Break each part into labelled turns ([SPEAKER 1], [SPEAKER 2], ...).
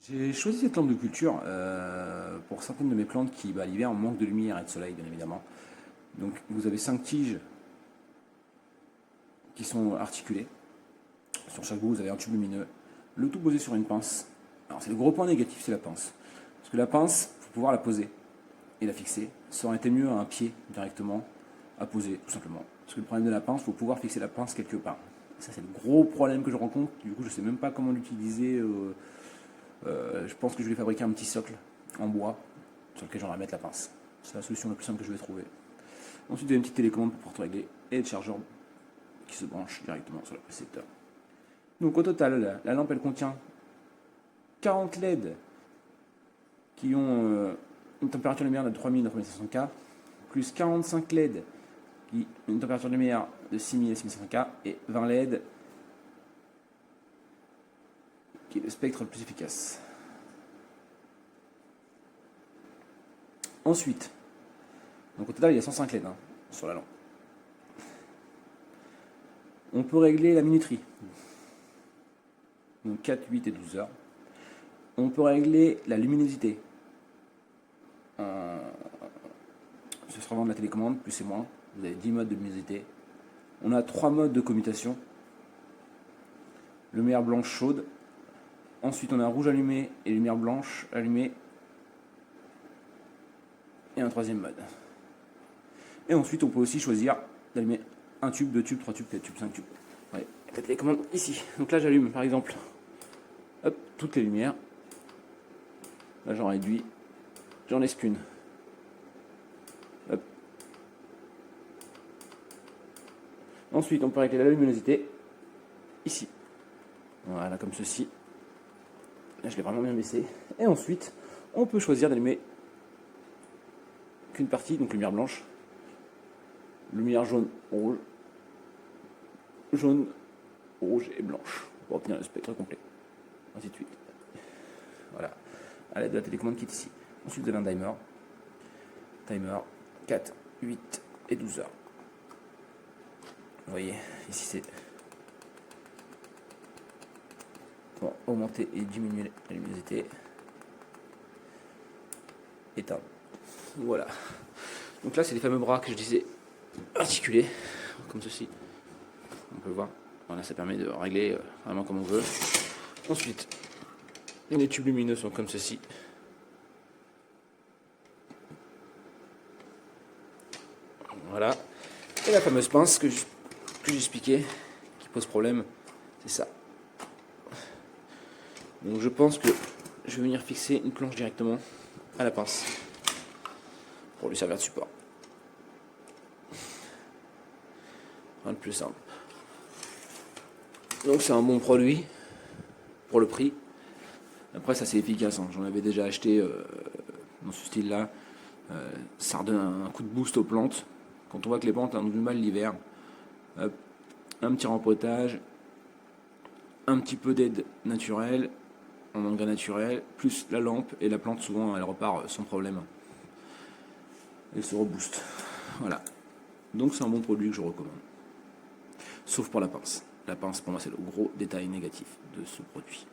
[SPEAKER 1] J'ai choisi cette lampe de culture pour certaines de mes plantes qui, l'hiver, manquent de lumière et de soleil, bien évidemment. Donc, vous avez 5 tiges qui sont articulées. Sur chaque bout, vous avez un tube lumineux. Le tout posé sur une pince. Alors, c'est le gros point négatif, c'est la pince. Parce que la pince, il faut pouvoir la poser et la fixer. Ça aurait été mieux à un pied directement à poser, tout simplement. Parce que le problème de la pince, il faut pouvoir fixer la pince quelque part. Ça, c'est le gros problème que je rencontre. Du coup, je ne sais même pas comment l'utiliser. Je pense que je vais fabriquer un petit socle en bois sur lequel j'aimerais mettre la pince. C'est la solution la plus simple que je vais trouver. Ensuite, vous avez une petite télécommande pour pouvoir tout régler et le chargeur qui se branche directement sur le précepteur. Donc au total, la lampe elle contient 40 LED qui ont une température de lumière de 3000 à 3500K, plus 45 LED qui ont une température de lumière de 6000 à 6500K et 20 LED qui est le spectre le plus efficace. Ensuite, donc au total il y a 105 LED sur la lampe. On peut régler la minuterie, donc 4, 8 et 12 heures. On peut régler la luminosité. Ce sera vraiment de la télécommande, plus et moins. Vous avez 10 modes de luminosité. On a 3 modes de commutation. Lumière blanche chaude. Ensuite, on a rouge allumé et lumière blanche allumée. Et un troisième mode. Et ensuite, on peut aussi choisir d'allumer un tube, 2 tubes, 3 tubes, 4 tubes, 5 tubes. Ouais, la télécommande ici. Donc là, j'allume par exemple hop, toutes les lumières. Là, j'en réduis. J'en laisse qu'une. Hop. Ensuite, on peut régler la luminosité ici. Voilà, comme ceci. Là, je l'ai vraiment bien baissé. Et ensuite, on peut choisir d'allumer qu'une partie, donc lumière blanche, lumière jaune, rouge, jaune, rouge et blanche, pour obtenir le spectre complet. Ainsi de suite. Voilà, à l'aide de la télécommande qui est ici. Ensuite, vous avez un timer. Timer 4, 8 et 12 heures. Vous voyez, ici c'est pour augmenter et diminuer la luminosité. Éteindre. Voilà. Donc là, c'est les fameux bras que je disais articulés, comme ceci. On peut voir. Voilà, ça permet de régler vraiment comme on veut. Ensuite, les tubes lumineux sont comme ceci. Voilà. Et la fameuse pince que j'expliquais, qui pose problème, c'est ça. Donc je pense que je vais venir fixer une planche directement à la pince pour lui servir de support. Rien de plus simple. Donc c'est un bon produit pour le prix. Après ça c'est efficace, j'en avais déjà acheté dans ce style là. Ça redonne un coup de boost aux plantes. Quand on voit que les plantes ont du mal l'hiver, un petit rempotage, un petit peu d'aide naturelle, en engrais naturel, plus la lampe et la plante souvent elle repart sans problème. Elle se rebooste. Voilà. Donc c'est un bon produit que je recommande. Sauf pour la pince. La pince pour moi c'est le gros détail négatif de ce produit.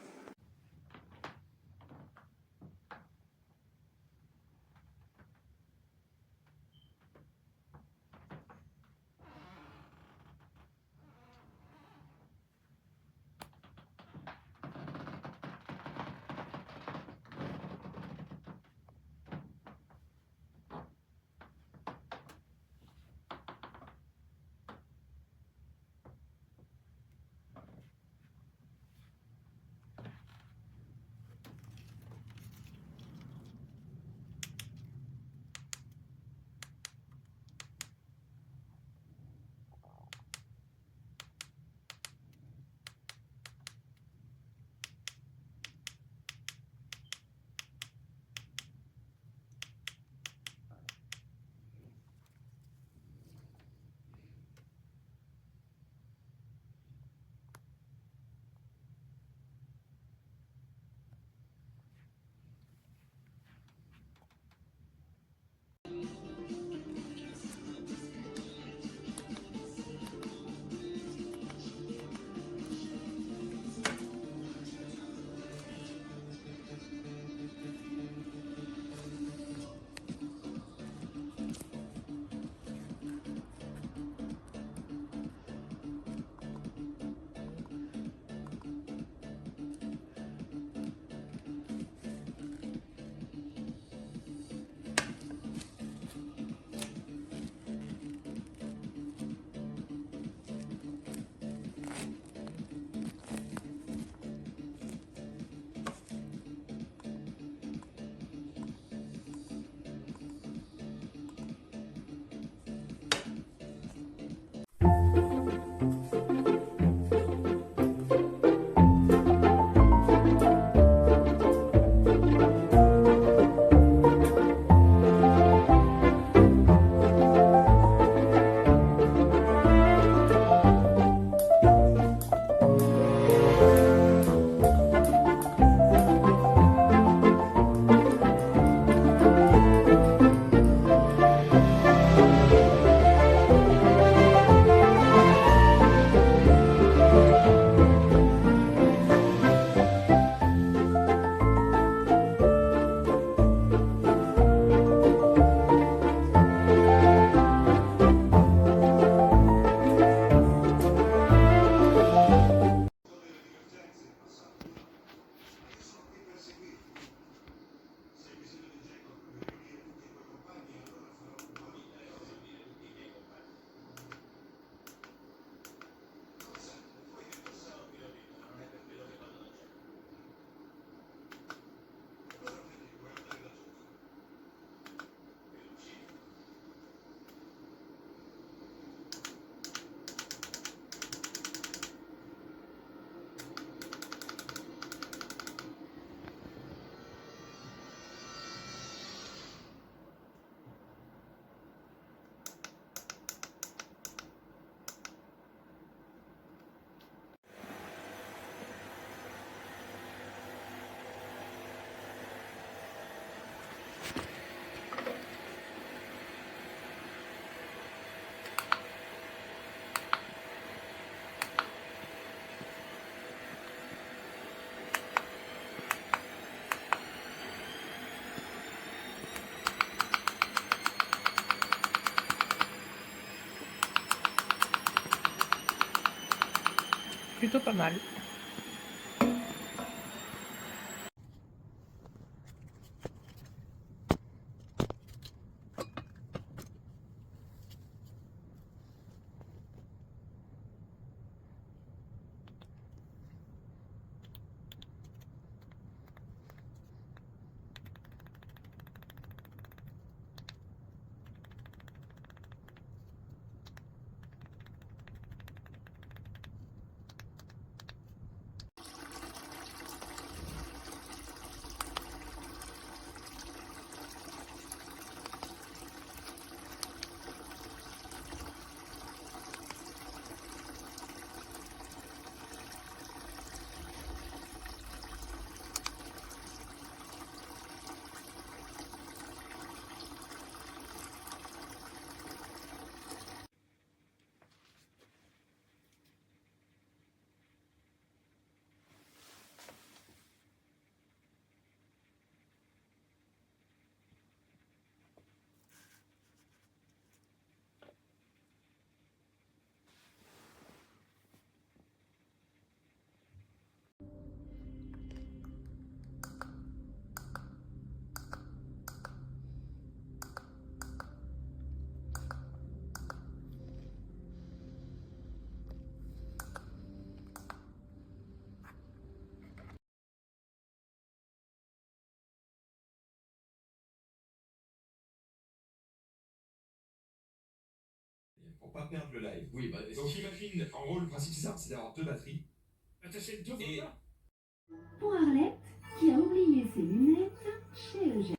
[SPEAKER 2] plutôt pas mal.
[SPEAKER 3] Pour pas perdre le live.
[SPEAKER 4] Oui, bah,
[SPEAKER 3] Donc imagine, en gros, le principe c'est ça, c'est d'avoir deux batteries.
[SPEAKER 4] bah, t'achètes deux
[SPEAKER 3] Et
[SPEAKER 4] fois.
[SPEAKER 5] Pour Arlette, qui a oublié ses lunettes chez Eugène.